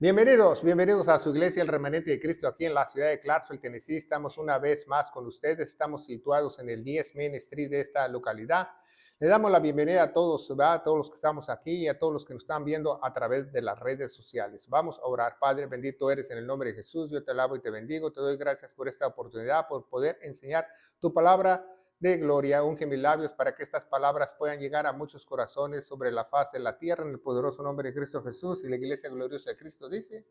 Bienvenidos a su iglesia, el Remanente de Cristo, aquí en la ciudad de Clarksville, Tennessee. Estamos una vez más con ustedes. Estamos situados en el 10 Main Street de esta localidad. Le damos la bienvenida a todos, ¿verdad? A todos los que estamos aquí y a todos los que nos están viendo a través de las redes sociales. Vamos a orar. Padre, bendito eres en el nombre de Jesús. Yo te alabo y te bendigo. Te doy gracias por esta oportunidad, por poder enseñar tu palabra de gloria. Unge mis labios para que estas palabras puedan llegar a muchos corazones sobre la faz de la tierra, en el poderoso nombre de Cristo Jesús. Y la iglesia gloriosa de Cristo dice: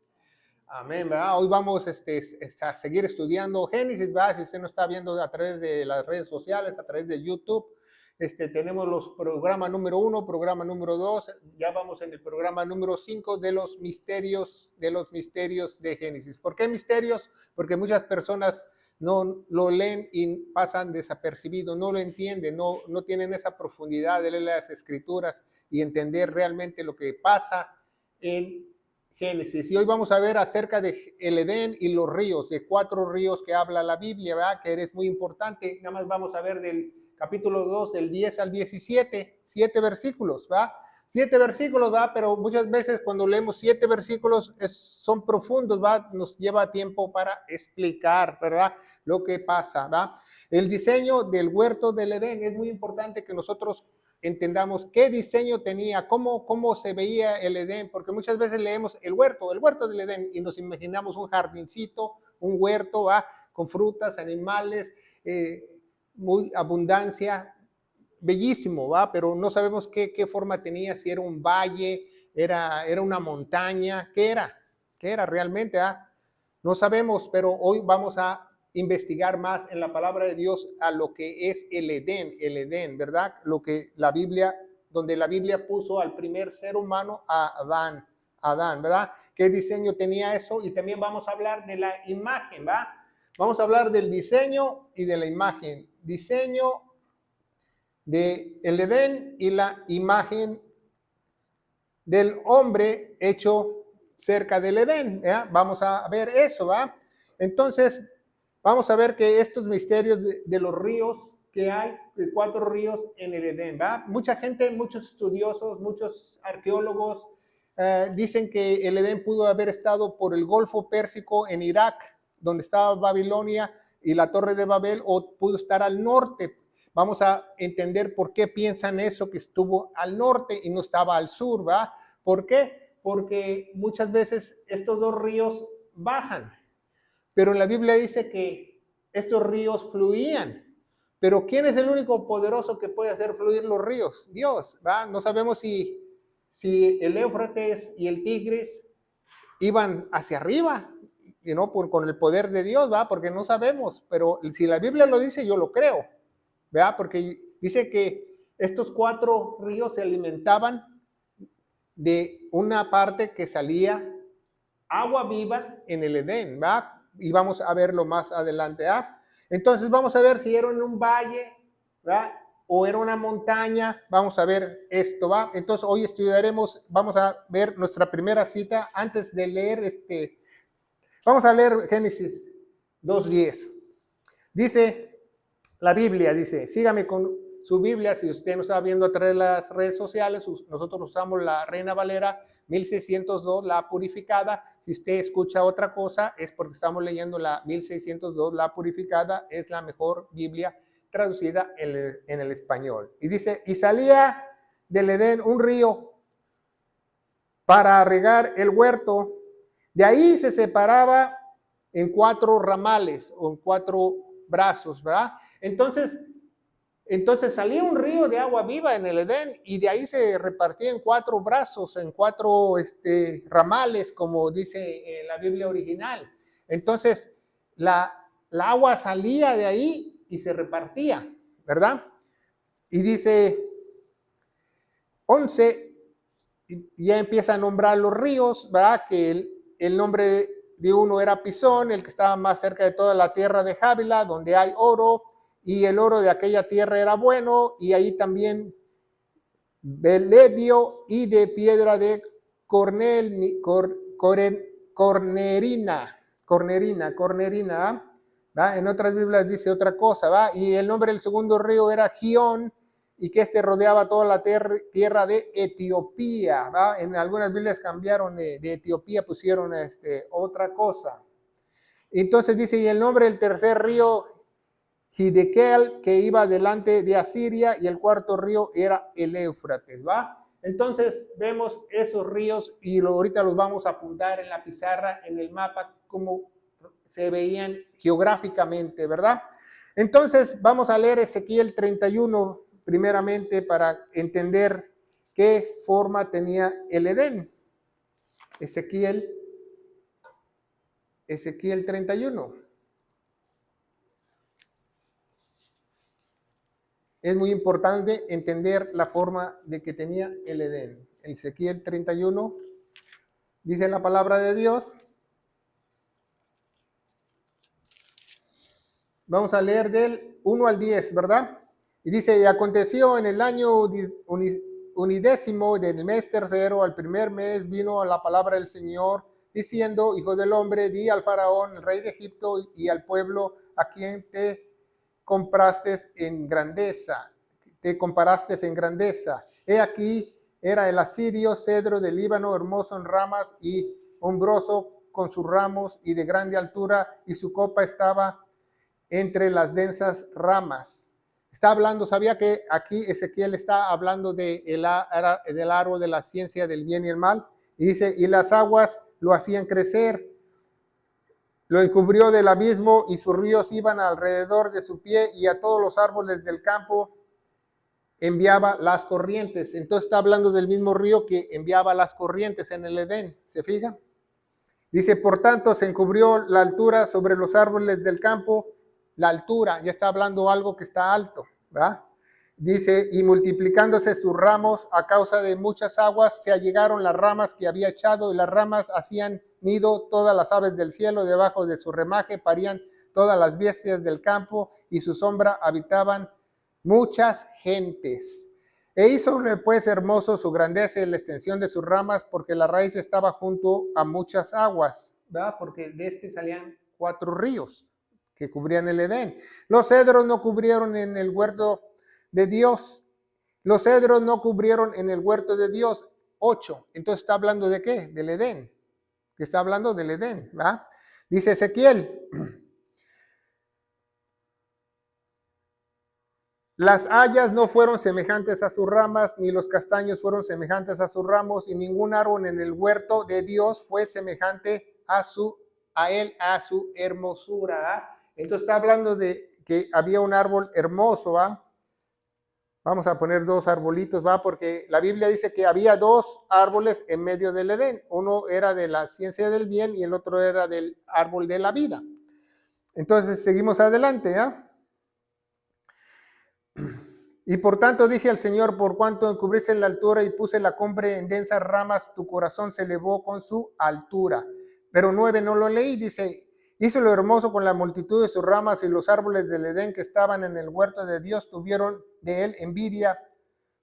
amén, ¿verdad? Hoy vamos a seguir estudiando Génesis, ¿verdad? Si usted no está viendo a través de las redes sociales, a través de YouTube, tenemos los programas número 1, programa número 2, ya vamos en el programa número 5 de los misterios de Génesis. ¿Por qué misterios? Porque muchas personas no lo leen y pasan desapercibido, no lo entienden, no tienen esa profundidad de leer las escrituras y entender realmente lo que pasa en Génesis. Y hoy vamos a ver acerca de el Edén y los ríos, de 4 ríos que habla la Biblia, ¿verdad? Que es muy importante. Nada más vamos a ver del capítulo 2, del 10 al 17, 7 versículos, ¿verdad? 7 versículos, ¿va? Pero muchas veces cuando leemos 7 versículos son profundos, ¿va? Nos lleva tiempo para explicar, ¿verdad? Lo que pasa, ¿va? El diseño del huerto del Edén es muy importante que nosotros entendamos qué diseño tenía, cómo se veía el Edén, porque muchas veces leemos el huerto del Edén y nos imaginamos un jardincito, un huerto, ¿va? Con frutas, animales, muy abundancia, bellísimo, ¿va? Pero no sabemos qué forma tenía, si era un valle, era una montaña, ¿qué era realmente? No sabemos, pero hoy vamos a investigar más en la palabra de Dios a lo que es el Edén, ¿verdad? Lo que donde la Biblia puso al primer ser humano, a Adán, ¿verdad? ¿Qué diseño tenía eso? Y también vamos a hablar de la imagen, ¿va? Vamos a hablar del diseño y de la imagen. Diseño de el Edén y la imagen del hombre hecho cerca del Edén, ¿ya? Vamos a ver eso, ¿va? Entonces, vamos a ver que estos misterios de los ríos que hay, de 4 ríos en el Edén, ¿va? Mucha gente, muchos estudiosos, muchos arqueólogos dicen que el Edén pudo haber estado por el Golfo Pérsico en Irak, donde estaba Babilonia y la Torre de Babel, o pudo estar al norte. Vamos a entender por qué piensan eso, que estuvo al norte y no estaba al sur, ¿va? ¿Por qué? Porque muchas veces estos 2 ríos bajan, pero la Biblia dice que estos ríos fluían. Pero ¿quién es el único poderoso que puede hacer fluir los ríos? Dios, ¿va? No sabemos si el Éufrates y el Tigris iban hacia arriba, ¿no? Con el poder de Dios, ¿va? Porque no sabemos, pero si la Biblia lo dice, yo lo creo, ¿verdad? Porque dice que estos 4 ríos se alimentaban de una parte que salía agua viva en el Edén, ¿va? Y vamos a verlo más adelante, ¿va? Entonces vamos a ver si era en un valle, ¿va? O era una montaña. Vamos a ver esto, ¿va? Entonces hoy estudiaremos, vamos a ver nuestra primera cita antes de leer vamos a leer Génesis 2:10. Dice la Biblia, dice, sígame con su Biblia, si usted no está viendo a través de las redes sociales, nosotros usamos la Reina Valera 1602, la purificada. Si usted escucha otra cosa, es porque estamos leyendo la 1602, la purificada, es la mejor Biblia traducida en el español. Y dice, y salía del Edén un río para regar el huerto. De ahí se separaba en 4 ramales o en 4 brazos, ¿verdad? Entonces salía un río de agua viva en el Edén y de ahí se repartía en 4 brazos, en 4 ramales, como dice la Biblia original. Entonces la agua salía de ahí y se repartía, ¿verdad? Y dice 11, ya empieza a nombrar los ríos, ¿verdad? Que el nombre de uno era Pisón, el que estaba más cerca de toda la tierra de Jávila, donde hay oro, y el oro de aquella tierra era bueno, y ahí también Beledio y de piedra de cornerina, ¿va? En otras Biblias dice otra cosa, ¿va? Y el nombre del segundo río era Gión, y que rodeaba toda la tierra de Etiopía. ¿Va? En algunas Biblias cambiaron de Etiopía, pusieron otra cosa. Entonces dice, y el nombre del tercer río, Hiddekel, que iba delante de Asiria, y el cuarto río era el Éufrates, ¿va? Entonces vemos esos ríos y ahorita los vamos a apuntar en la pizarra, en el mapa, como se veían geográficamente, ¿verdad? Entonces vamos a leer Ezequiel 31 primeramente para entender qué forma tenía el Edén. Ezequiel 31. Es muy importante entender la forma de que tenía el Edén. Ezequiel 31, dice la palabra de Dios. Vamos a leer del 1 al 10, ¿verdad? Y dice, y aconteció en el año unidécimo del mes tercero, al primer mes, vino la palabra del Señor, diciendo, hijo del hombre, di al faraón, el rey de Egipto, y al pueblo a quien te comparaste en grandeza. He aquí, era el asirio, cedro del Líbano, hermoso en ramas y hombroso con sus ramos y de grande altura, y su copa estaba entre las densas ramas. Está hablando, sabía que aquí Ezequiel está hablando del árbol de la ciencia del bien y el mal, y dice, y las aguas lo hacían crecer, lo encubrió del abismo, y sus ríos iban alrededor de su pie, y a todos los árboles del campo enviaba las corrientes. Entonces está hablando del mismo río que enviaba las corrientes en el Edén, ¿se fijan? Dice, por tanto, se encubrió la altura sobre los árboles del campo. La altura, ya está hablando algo que está alto, ¿verdad? Dice, y multiplicándose sus ramos a causa de muchas aguas, se allegaron las ramas que había echado, y las ramas hacían nido todas las aves del cielo, debajo de su remaje parían todas las bestias del campo, y su sombra habitaban muchas gentes. E hizo pues hermoso su grandeza y la extensión de sus ramas, porque la raíz estaba junto a muchas aguas, ¿verdad? Porque de salían 4 ríos que cubrían el Edén. Los cedros no cubrieron en el huerto de Dios. Los cedros no cubrieron en el huerto de Dios. 8. Entonces está hablando de qué? Del Edén. Que está hablando del Edén, ¿verdad? Dice Ezequiel, las hayas no fueron semejantes a sus ramas, ni los castaños fueron semejantes a sus ramos, y ningún árbol en el huerto de Dios fue semejante a su hermosura. ¿Ah? Entonces está hablando de que había un árbol hermoso, ¿va? Vamos a poner 2 arbolitos, ¿va? Porque la Biblia dice que había 2 árboles en medio del Edén. Uno era de la ciencia del bien y el otro era del árbol de la vida. Entonces seguimos adelante, ¿ah? Y por tanto dije al Señor, por cuanto encubriste la altura y puse la cumbre en densas ramas, tu corazón se elevó con su altura. Pero 9 no lo leí, dice, hizo lo hermoso con la multitud de sus ramas, y los árboles del Edén que estaban en el huerto de Dios tuvieron de él envidia,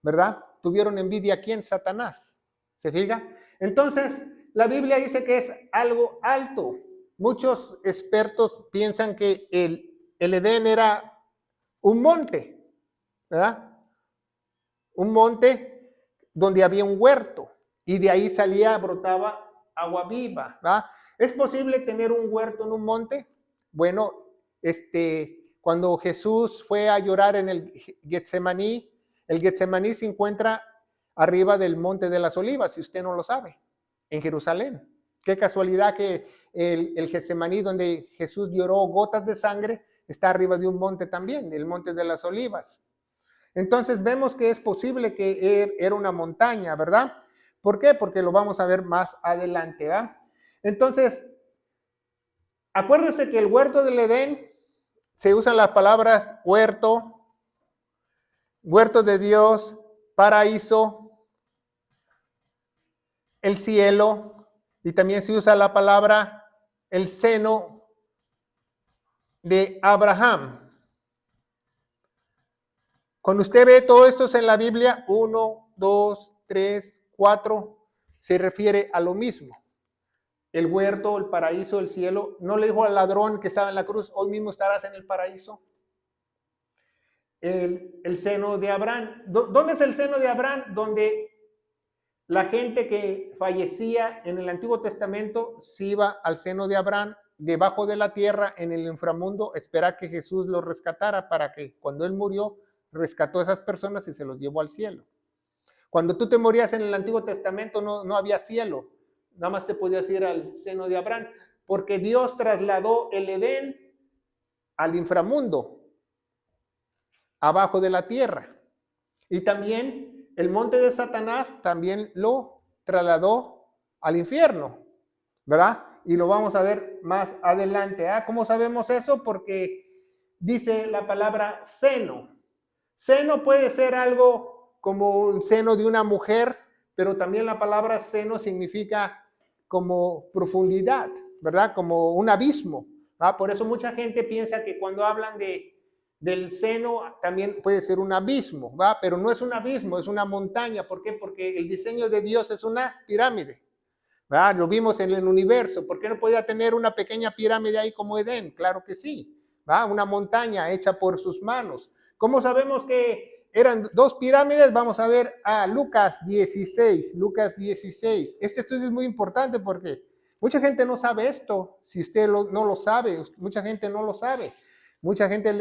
¿verdad? Tuvieron envidia, ¿quién? Satanás. ¿Se fija? Entonces, la Biblia dice que es algo alto. Muchos expertos piensan que el Edén era un monte, ¿verdad? Un monte donde había un huerto, y de ahí brotaba agua viva, ¿verdad? ¿Es posible tener un huerto en un monte? Bueno, cuando Jesús fue a llorar en el Getsemaní se encuentra arriba del Monte de las Olivas, si usted no lo sabe, en Jerusalén. Qué casualidad que el Getsemaní, donde Jesús lloró gotas de sangre, está arriba de un monte también, el Monte de las Olivas. Entonces vemos que es posible que era una montaña, ¿verdad? ¿Por qué? Porque lo vamos a ver más adelante, ¿verdad? Entonces, acuérdense que el huerto del Edén se usan las palabras huerto, huerto de Dios, paraíso, el cielo, y también se usa la palabra el seno de Abraham. Cuando usted ve todo esto en la Biblia, 1, 2, 3, 4, se refiere a lo mismo. El huerto, el paraíso, el cielo. ¿No le dijo al ladrón que estaba en la cruz, hoy mismo estarás en el paraíso? el seno de Abraham. ¿Dónde es el seno de Abraham? Donde la gente que fallecía en el Antiguo Testamento se iba al seno de Abraham, debajo de la tierra, en el inframundo, esperar que Jesús los rescatara para que cuando él murió, rescató a esas personas y se los llevó al cielo. Cuando tú te morías en el Antiguo Testamento no había cielo, nada más te podías ir al seno de Abraham, porque Dios trasladó el Edén al inframundo, abajo de la tierra. Y también el monte de Satanás también lo trasladó al infierno, ¿verdad? Y lo vamos a ver más adelante. ¿Cómo sabemos eso? Porque dice la palabra seno. Seno puede ser algo como un seno de una mujer, pero también la palabra seno significa como profundidad, ¿verdad? Como un abismo. Por eso mucha gente piensa que cuando hablan del seno también puede ser un abismo, ¿va? Pero no es un abismo, es una montaña. ¿Por qué? Porque el diseño de Dios es una pirámide, ¿va? Lo vimos en el universo. ¿Por qué no podía tener una pequeña pirámide ahí como Edén? Claro que sí, ¿va? Una montaña hecha por sus manos. ¿Cómo sabemos que eran dos pirámides? Vamos a ver a Lucas 16. Lucas 16. Este estudio es muy importante porque mucha gente no sabe esto. Si usted no lo sabe, mucha gente no lo sabe. Mucha gente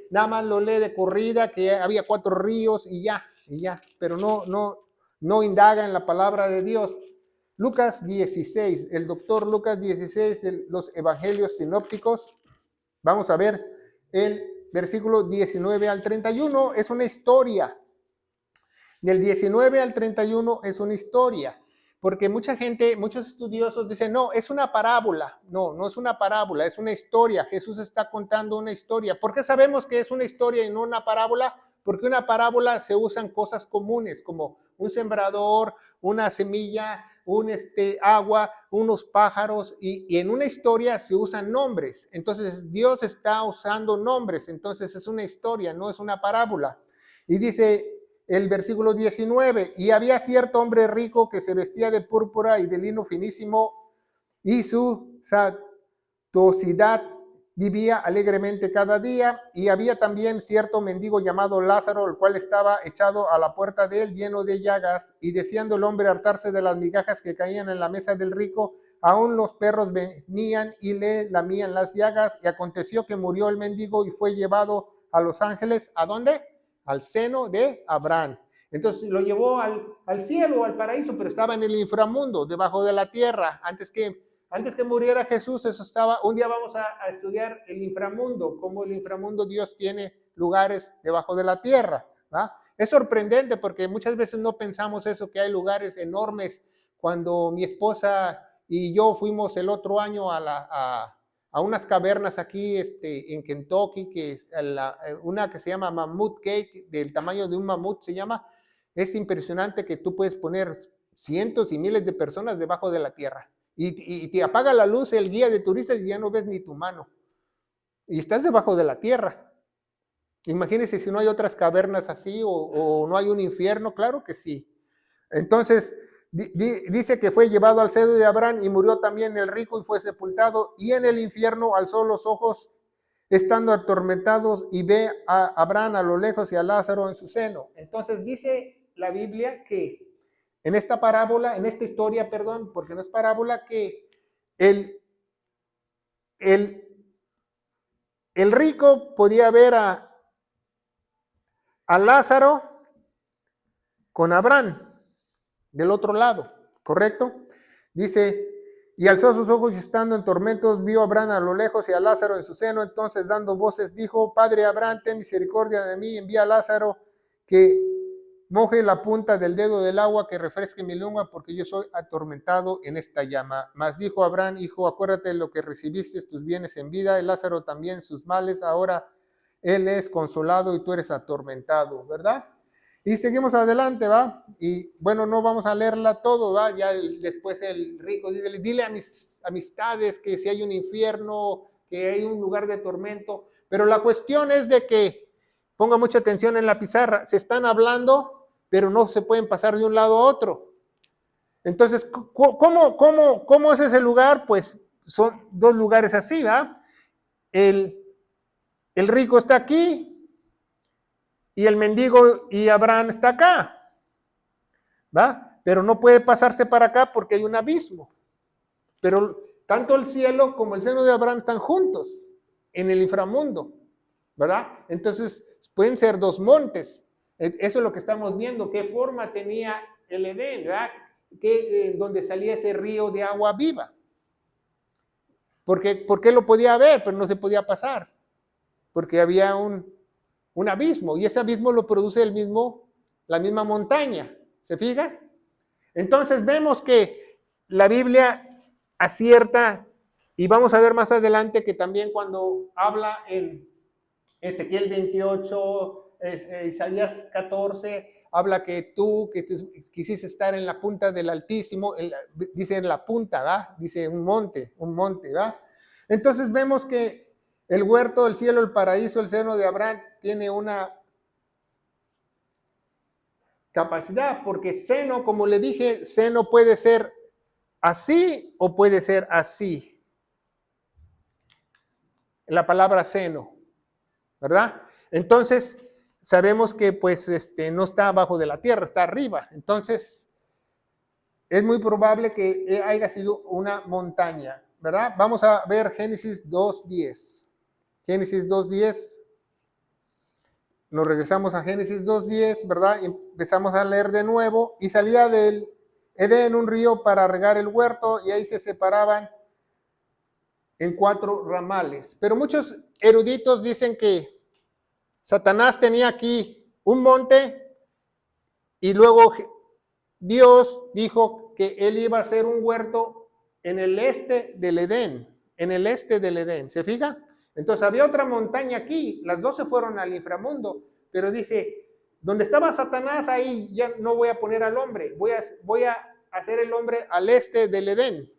nada más lo lee de corrida, que había 4 ríos y ya, pero no indaga en la palabra de Dios. Lucas 16, el doctor Lucas 16 de los evangelios sinópticos. Vamos a ver el versículo 19 al 31, es una historia. Del 19 al 31 es una historia. Porque mucha gente, muchos estudiosos dicen, no, es una parábola. No es una parábola, es una historia. Jesús está contando una historia. ¿Por qué sabemos que es una historia y no una parábola? Porque una parábola se usan cosas comunes, como un sembrador, una semilla, agua, unos pájaros, y en una historia se usan nombres. Entonces Dios está usando nombres, entonces es una historia, no es una parábola. Y dice el versículo 19, y había cierto hombre rico que se vestía de púrpura y de lino finísimo, y su suntuosidad vivía alegremente cada día, y había también cierto mendigo llamado Lázaro, el cual estaba echado a la puerta de él, lleno de llagas, y deseando el hombre hartarse de las migajas que caían en la mesa del rico, aún los perros venían y le lamían las llagas, y aconteció que murió el mendigo y fue llevado a los ángeles. ¿A dónde? Al seno de Abraham. Entonces lo llevó al cielo, al paraíso, pero estaba en el inframundo, debajo de la tierra. Antes que muriera Jesús, eso estaba. Un día vamos a estudiar el inframundo, cómo el inframundo Dios tiene lugares debajo de la tierra, ¿va? Es sorprendente porque muchas veces no pensamos eso, que hay lugares enormes. Cuando mi esposa y yo fuimos el otro año a unas cavernas aquí en Kentucky, que es una que se llama Mammoth Cave, del tamaño de un mamut se llama. Es impresionante que tú puedes poner cientos y miles de personas debajo de la tierra. Y te apaga la luz el guía de turistas y ya no ves ni tu mano. Y estás debajo de la tierra. Imagínense si no hay otras cavernas así o no hay un infierno. Claro que sí. Entonces, dice que fue llevado al seno de Abraham y murió también el rico y fue sepultado, y en el infierno alzó los ojos estando atormentados y ve a Abraham a lo lejos y a Lázaro en su seno. Entonces dice la Biblia que en esta parábola, en esta historia, perdón, porque no es parábola, que el rico podía ver a Lázaro con Abraham del otro lado, ¿correcto? Dice, y alzó sus ojos y estando en tormentos, vio a Abraham a lo lejos y a Lázaro en su seno. Entonces dando voces dijo, Padre Abraham, ten misericordia de mí, envía a Lázaro que moje la punta del dedo del agua, que refresque mi lengua, porque yo soy atormentado en esta llama. Mas dijo Abraham, hijo, acuérdate de lo que recibiste tus bienes en vida, y Lázaro también sus males, ahora él es consolado y tú eres atormentado, ¿verdad? Y seguimos adelante, ¿va? Y bueno, no vamos a leerla todo, ¿va? Ya después el rico dice, dile a mis amistades que si hay un infierno, que hay un lugar de tormento. Pero la cuestión es de que, ponga mucha atención en la pizarra, se están hablando, pero no se pueden pasar de un lado a otro. Entonces, ¿cómo es ese lugar? Pues son 2 lugares así, ¿va? El rico está aquí y el mendigo y Abraham está acá, ¿va? Pero no puede pasarse para acá porque hay un abismo. Pero tanto el cielo como el seno de Abraham están juntos en el inframundo, ¿verdad? Entonces pueden ser dos montes. Eso es lo que estamos viendo, qué forma tenía el Edén, ¿verdad? Donde salía ese río de agua viva. ¿Por qué lo podía ver, pero no se podía pasar? Porque había un abismo, y ese abismo lo produce la misma montaña. ¿Se fija? Entonces vemos que la Biblia acierta, y vamos a ver más adelante que también cuando habla en Ezequiel 28, Isaías 14, habla que tú quisiste estar en la punta del Altísimo, dice en la punta, ¿verdad? Dice un monte, ¿verdad? Entonces vemos que el huerto, el cielo, el paraíso, el seno de Abraham tiene una capacidad, porque seno, como le dije, seno puede ser así o puede ser así. La palabra seno, ¿verdad? Entonces, sabemos que pues no está abajo de la tierra, está arriba. Entonces, es muy probable que haya sido una montaña, ¿verdad? Vamos a ver Génesis 2:10. Génesis 2:10. Nos regresamos a Génesis 2:10, ¿verdad? Y empezamos a leer de nuevo. Y salía del Edén un río para regar el huerto, y ahí se separaban en 4 ramales. Pero muchos eruditos dicen que Satanás tenía aquí un monte, y luego Dios dijo que él iba a hacer un huerto en el este del Edén, ¿se fija? Entonces había otra montaña aquí, las dos se fueron al inframundo, pero dice, donde estaba Satanás, ahí ya no voy a poner al hombre, voy a hacer el hombre al este del Edén,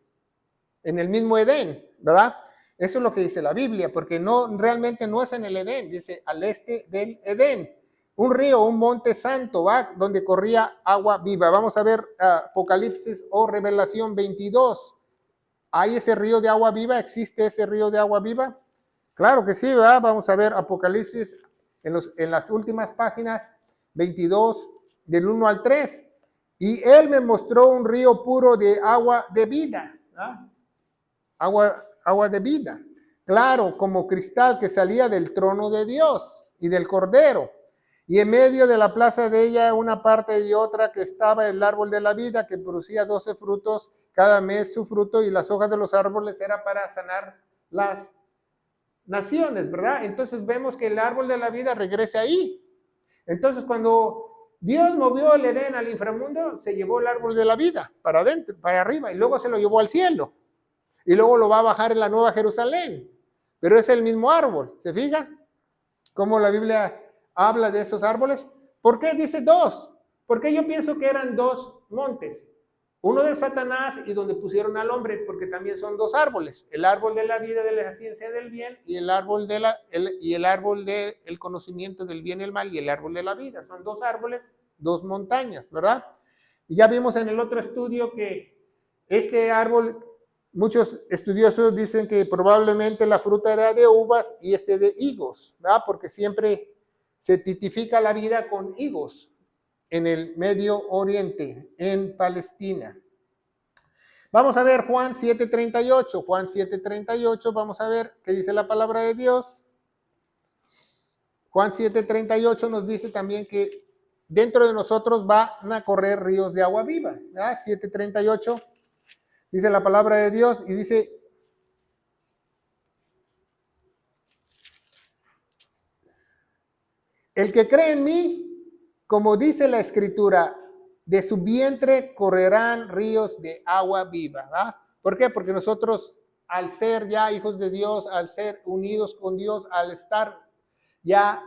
en el mismo Edén, ¿verdad? Eso es lo que dice la Biblia, porque realmente no es en el Edén, dice al este del Edén. Un río, un monte santo, ¿va? Donde corría agua viva. Vamos a ver Apocalipsis o Revelación 22. ¿Hay ese río de agua viva? ¿Existe ese río de agua viva? Claro que sí, ¿verdad? Vamos a ver Apocalipsis en las últimas páginas, 22, del 1 al 3. Y él me mostró un río puro de agua de vida, ¿verdad? Agua de vida, claro, como cristal, que salía del trono de Dios y del Cordero. Y en medio de la plaza de ella, una parte y otra, que estaba el árbol de la vida, que producía 12 frutos, cada mes su fruto, y las hojas de los árboles era para sanar las naciones, ¿verdad? Entonces vemos que el árbol de la vida regresa ahí. Entonces cuando Dios movió el Edén al inframundo, se llevó el árbol de la vida para adentro, para arriba, y luego se lo llevó al cielo. Y luego lo va a bajar en la Nueva Jerusalén. Pero es el mismo árbol, ¿se fija? Cómo la Biblia habla de esos árboles. ¿Por qué dice 2? Porque yo pienso que eran 2 montes. Uno de Satanás y donde pusieron al hombre, porque también son 2 árboles. El árbol de la vida, de la ciencia del bien, y el árbol del conocimiento del bien y el mal, y el árbol de la vida. Son 2 árboles, 2 montañas, ¿verdad? Y ya vimos en el otro estudio que este árbol, muchos estudiosos dicen que probablemente la fruta era de uvas y de higos, ¿verdad? Porque siempre se tipifica la vida con higos en el Medio Oriente, en Palestina. Vamos a ver Juan 7:38. Juan 7:38, vamos a ver qué dice la palabra de Dios. Juan 7:38 nos dice también que dentro de nosotros van a correr ríos de agua viva, ¿verdad? 7:38. Dice la palabra de Dios y dice, el que cree en mí, como dice la Escritura, de su vientre correrán ríos de agua viva. ¿verdad? ¿Por qué? Porque nosotros, al ser ya hijos de Dios, al ser unidos con Dios, al estar ya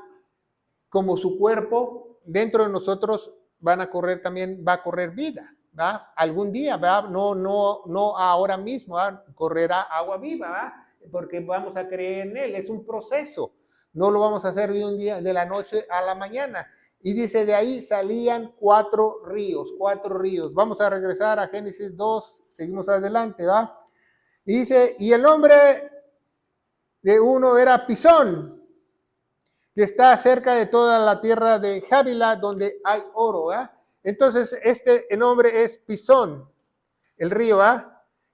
como su cuerpo, dentro de nosotros va a correr vida. ¿verdad? Algún día, ¿verdad? No ahora mismo, ¿verdad? Correrá agua viva, ¿verdad? Porque vamos a creer en él, es un proceso, no lo vamos a hacer de un día, de la noche a la mañana. Y dice, de ahí salían 4 ríos. Vamos a regresar a Génesis 2, seguimos adelante, ¿va? Y dice, y el nombre de uno era Pisón, que está cerca de toda la tierra de Javila, donde hay oro. Entonces, el nombre es Pisón, el río,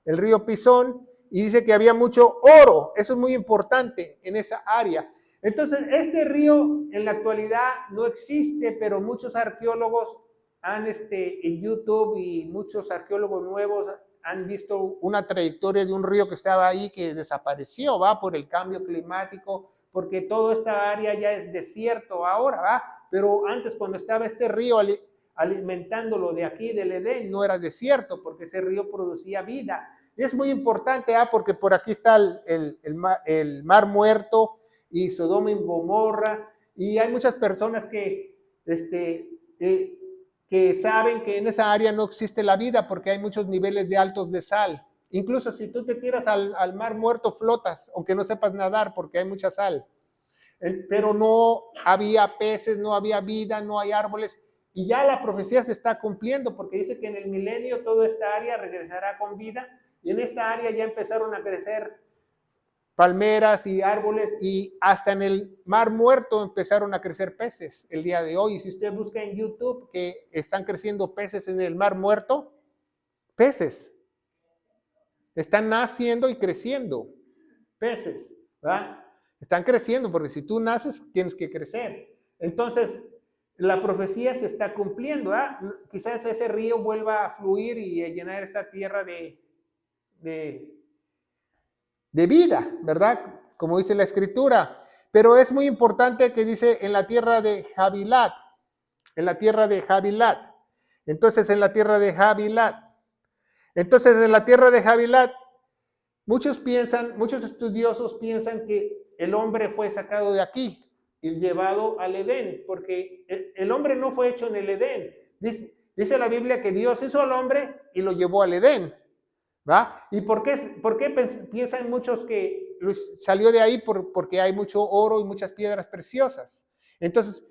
el río Pisón, y dice que había mucho oro. Eso es muy importante en esa área. Entonces, este río en la actualidad no existe, pero muchos arqueólogos han, en YouTube, y muchos arqueólogos nuevos han visto una trayectoria de un río que estaba ahí, que desapareció, por el cambio climático, porque toda esta área ya es desierto ahora, pero antes, cuando estaba este río alimentándolo de aquí del Edén, no era desierto, porque ese río producía vida. Y es muy importante, porque por aquí está el mar Muerto y Sodoma y Gomorra, y hay muchas personas que saben que en esa área no existe la vida porque hay muchos niveles de altos de sal. Incluso si tú te tiras al mar Muerto, flotas, aunque no sepas nadar, porque hay mucha sal. Pero no había peces, no había vida, no hay árboles, y ya la profecía se está cumpliendo, porque dice que en el milenio toda esta área regresará con vida, y en esta área ya empezaron a crecer palmeras y árboles, y hasta en el mar Muerto empezaron a crecer peces el día de hoy. Y si usted busca en YouTube que están creciendo peces en el mar Muerto, peces están naciendo y creciendo, peces, ¿verdad? Están creciendo, porque si tú naces tienes que crecer. Entonces la profecía se está cumpliendo, quizás ese río vuelva a fluir y a llenar esta tierra de vida, ¿verdad? Como dice la escritura. Pero es muy importante que dice en la tierra de Javilat, en la tierra de Javilat. Entonces, en la tierra de Javilat. Entonces, en la tierra de Javilat, muchos estudiosos piensan que el hombre fue sacado de aquí y llevado al Edén, porque el hombre no fue hecho en el Edén. Dice la Biblia que Dios hizo al hombre y lo llevó al Edén. ¿Va? ¿Y por qué piensan muchos que salió de ahí? Porque hay mucho oro y muchas piedras preciosas. Entonces,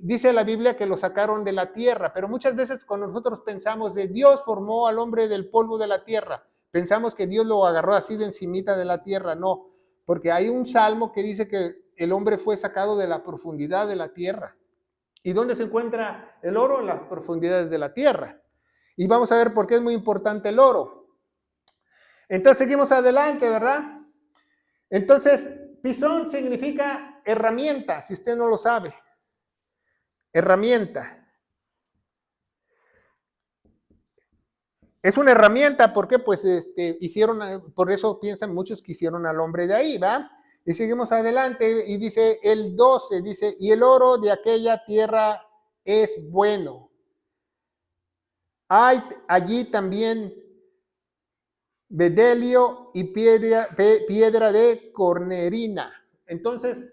dice la Biblia que lo sacaron de la tierra, pero muchas veces cuando nosotros pensamos de Dios formó al hombre del polvo de la tierra, pensamos que Dios lo agarró así de encimita de la tierra. No, porque hay un salmo que dice que el hombre fue sacado de la profundidad de la tierra. ¿Y dónde se encuentra el oro? En las profundidades de la tierra. Y vamos a ver por qué es muy importante el oro. Entonces seguimos adelante, ¿verdad? Entonces, Pisón significa herramienta, si usted no lo sabe. Herramienta. Es una herramienta, ¿por qué? Pues por eso piensan muchos que hicieron al hombre de ahí, ¿va? Y seguimos adelante y dice el 12, dice, y el oro de aquella tierra es bueno. Hay allí también bedelio y piedra de cornerina. Entonces,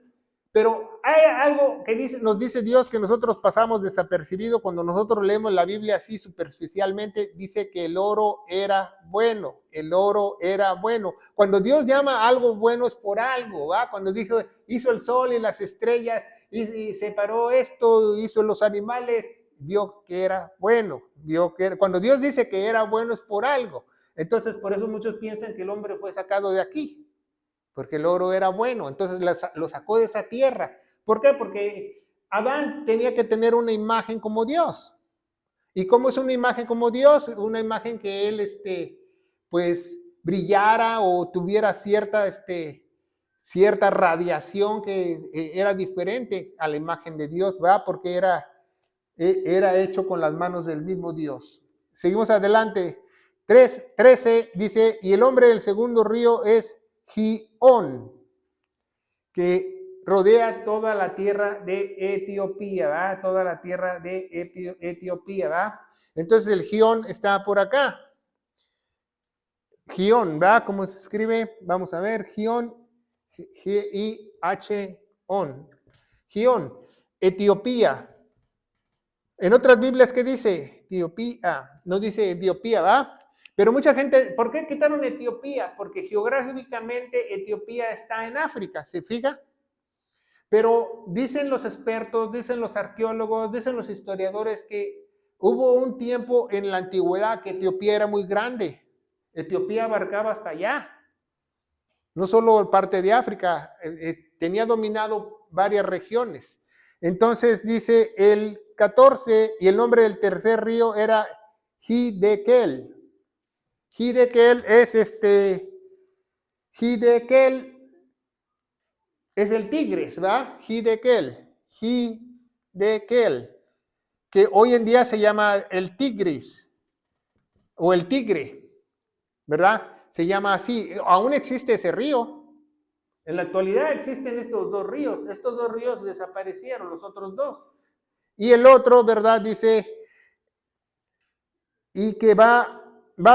pero hay algo que nos dice Dios que nosotros pasamos desapercibido cuando nosotros leemos la Biblia así superficialmente. Dice que el oro era bueno, el oro era bueno. Cuando Dios llama algo bueno es por algo, ¿va? Cuando hizo el sol y las estrellas y separó esto, hizo los animales, vio que era bueno, cuando Dios dice que era bueno es por algo. Entonces, por eso muchos piensan que el hombre fue sacado de aquí, porque el oro era bueno. Entonces lo sacó de esa tierra. ¿Por qué? Porque Adán tenía que tener una imagen como Dios. ¿Y cómo es una imagen como Dios? Una imagen que él, pues, brillara o tuviera cierta radiación que era diferente a la imagen de Dios, ¿verdad? Porque era hecho con las manos del mismo Dios. Seguimos adelante. 13 dice, y el nombre del segundo río es Gihón, que rodea toda la tierra de Etiopía, ¿va? Toda la tierra de Etiopía, ¿va? Entonces el Gihón está por acá. Gihón, ¿va? ¿Cómo se escribe? Vamos a ver, Gihón, G-I-H-ON. Gihón, Etiopía. En otras Biblias, ¿qué dice? Etiopía, no dice Etiopía, ¿va? Pero mucha gente, ¿por qué quitaron Etiopía? Porque geográficamente Etiopía está en África, ¿se fija? Pero dicen los expertos, dicen los arqueólogos, dicen los historiadores que hubo un tiempo en la antigüedad que Etiopía era muy grande. Etiopía abarcaba hasta allá. no solo parte de África, tenía dominado varias regiones. Entonces dice el 14, y el nombre del tercer río era Hiddekel. Hiddekel es el Tigris, ¿va? Hiddekel, que hoy en día se llama el Tigris o el Tigre, ¿verdad? Se llama así. Aún existe ese río. En la actualidad existen estos dos ríos. Estos dos ríos desaparecieron, los otros dos. Y el otro, ¿verdad? Dice, y que va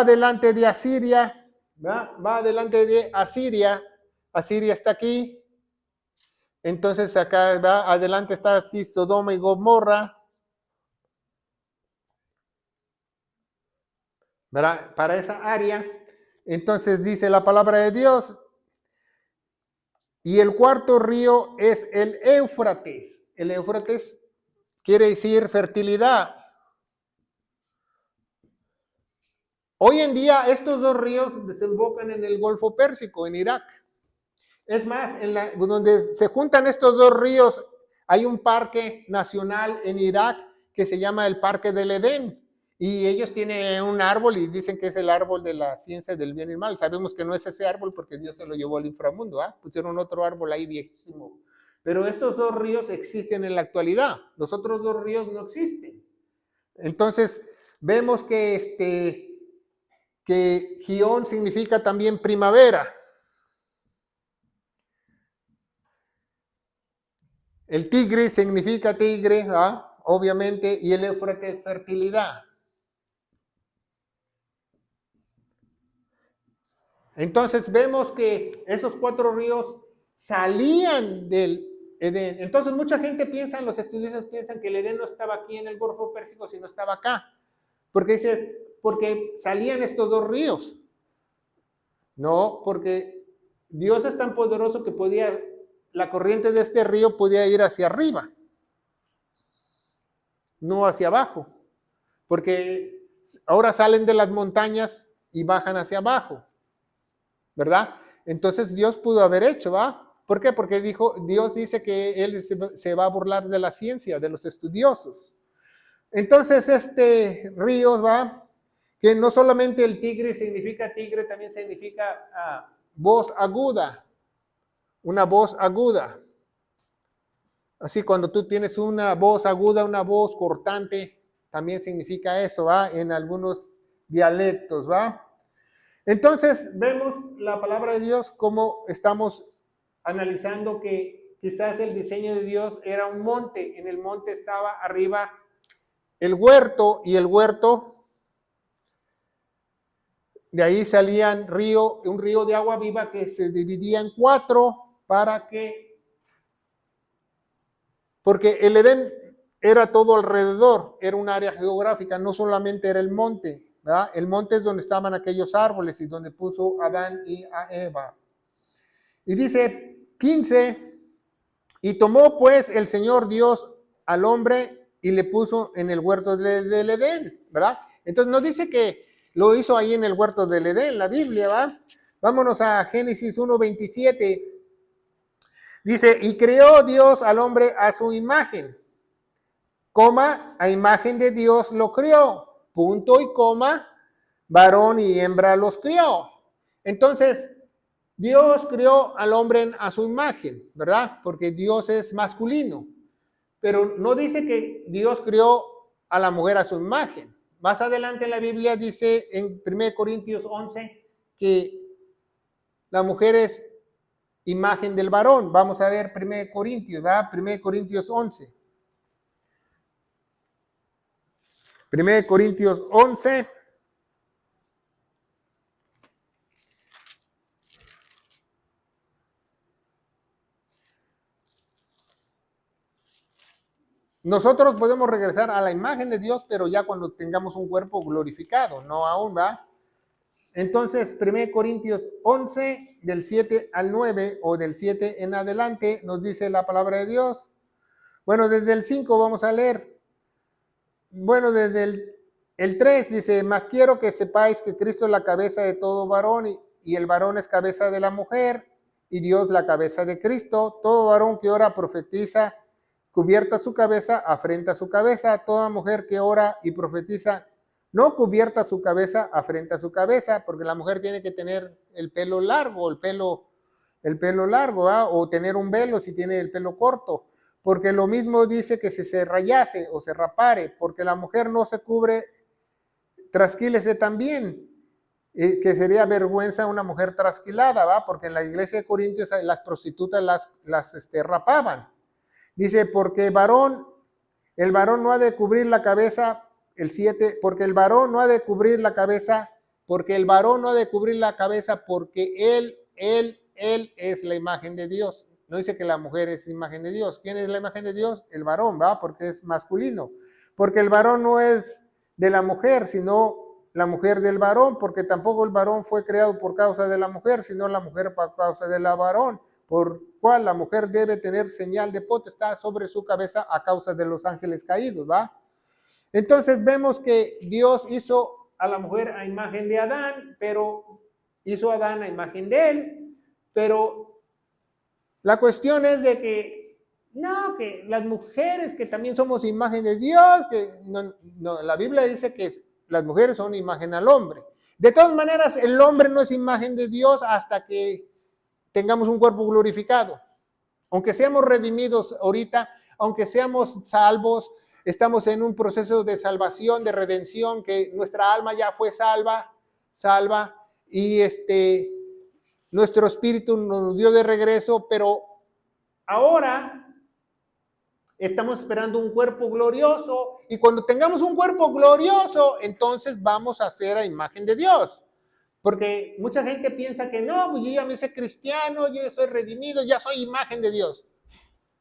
delante de Asiria, va delante de Asiria. Asiria está aquí. Entonces acá va adelante está así Sodoma y Gomorra, ¿verdad? Para esa área. Entonces dice la palabra de Dios. Y el cuarto río es el Éufrates. El Éufrates quiere decir fertilidad. Hoy en día estos dos ríos desembocan en el Golfo Pérsico, en Irak. Es más, donde se juntan estos dos ríos, hay un parque nacional en Irak que se llama el Parque del Edén. Y ellos tienen un árbol y dicen que es el árbol de la ciencia del bien y el mal. Sabemos que no es ese árbol porque Dios se lo llevó al inframundo. Pusieron otro árbol ahí viejísimo. Pero estos dos ríos existen en la actualidad. Los otros dos ríos no existen. Entonces, vemos que Gihón significa también primavera. El Tigris significa tigre, obviamente, y el Éufrates es fertilidad. Entonces vemos que esos cuatro ríos salían del Edén. Entonces mucha gente piensa, los estudiosos piensan que el Edén no estaba aquí en el Golfo Pérsico, sino estaba acá. Porque salían estos dos ríos. No, porque Dios es tan poderoso que la corriente de este río podía ir hacia arriba, no hacia abajo. Porque ahora salen de las montañas y bajan hacia abajo, ¿verdad? Entonces Dios pudo haber hecho, ¿va? ¿Por qué? Porque Dios dice que Él se va a burlar de la ciencia, de los estudiosos. Entonces este río, ¿va? Que no solamente el tigre significa tigre, también significa voz aguda, una voz aguda. Así cuando tú tienes una voz aguda, una voz cortante, también significa eso, ¿va? En algunos dialectos, ¿va? Entonces vemos la palabra de Dios como estamos analizando que quizás el diseño de Dios era un monte. En el monte estaba arriba el huerto y el huerto, de ahí salía un río de agua viva que se dividía en cuatro porque el Edén era todo alrededor, era un área geográfica, no solamente era el monte, ¿verdad? El monte es donde estaban aquellos árboles y donde puso Adán y a Eva. Y dice 15, y tomó pues el Señor Dios al hombre y le puso en el huerto del Edén, ¿verdad? Entonces no dice que lo hizo ahí en el huerto del Edén, la Biblia, ¿va? Vámonos a Génesis 1:27. Dice, y creó Dios al hombre a su imagen, coma, a imagen de Dios lo creó, punto y coma, varón y hembra los crió. Entonces, Dios creó al hombre a su imagen, ¿verdad? Porque Dios es masculino. Pero no dice que Dios creó a la mujer a su imagen. Más adelante en la Biblia dice en 1 Corintios 11 que la mujer es imagen del varón. Vamos a ver 1 Corintios, ¿verdad? 1 Corintios 11. 1 Corintios 11. Nosotros podemos regresar a la imagen de Dios, pero ya cuando tengamos un cuerpo glorificado, no aún, ¿va? Entonces, 1 Corintios 11, del 7 al 9, o del 7 en adelante, nos dice la palabra de Dios. Bueno, desde el 5 vamos a leer. Bueno, desde el 3 dice, mas quiero que sepáis que Cristo es la cabeza de todo varón y el varón es cabeza de la mujer, y Dios la cabeza de Cristo. Todo varón que ora profetiza, cubierta su cabeza, afrenta su cabeza. Toda mujer que ora y profetiza, no cubierta su cabeza, afrenta su cabeza, porque la mujer tiene que tener el pelo largo, el pelo largo, ¿ah? O tener un velo si tiene el pelo corto. Porque lo mismo dice que si se rayase o se rapare, porque la mujer no se cubre, trasquílese también, que sería vergüenza una mujer trasquilada, ¿va? Porque en la iglesia de Corintios las prostitutas las rapaban. Dice, porque el varón no ha de cubrir la cabeza, el 7, porque el varón no ha de cubrir la cabeza, porque el varón no ha de cubrir la cabeza, porque él es la imagen de Dios. No dice que la mujer es imagen de Dios. ¿Quién es la imagen de Dios? El varón, ¿va? Porque es masculino. Porque el varón no es de la mujer, sino la mujer del varón, porque tampoco el varón fue creado por causa de la mujer, sino la mujer por causa de la varón, por cual la mujer debe tener señal de potestad sobre su cabeza a causa de los ángeles caídos, ¿va? Entonces vemos que Dios hizo a la mujer a imagen de Adán, pero hizo a Adán a imagen de él, pero la cuestión es de que no, que las mujeres que también somos imagen de Dios, que no, la Biblia dice que las mujeres son imagen al hombre. De todas maneras, el hombre no es imagen de Dios hasta que tengamos un cuerpo glorificado. Aunque seamos redimidos ahorita, aunque seamos salvos, estamos en un proceso de salvación, de redención, que nuestra alma ya fue salva, y nuestro espíritu nos dio de regreso, pero ahora estamos esperando un cuerpo glorioso, y cuando tengamos un cuerpo glorioso, entonces vamos a ser a imagen de Dios. Porque mucha gente piensa que no, pues yo ya me hice cristiano, yo soy redimido, ya soy imagen de Dios.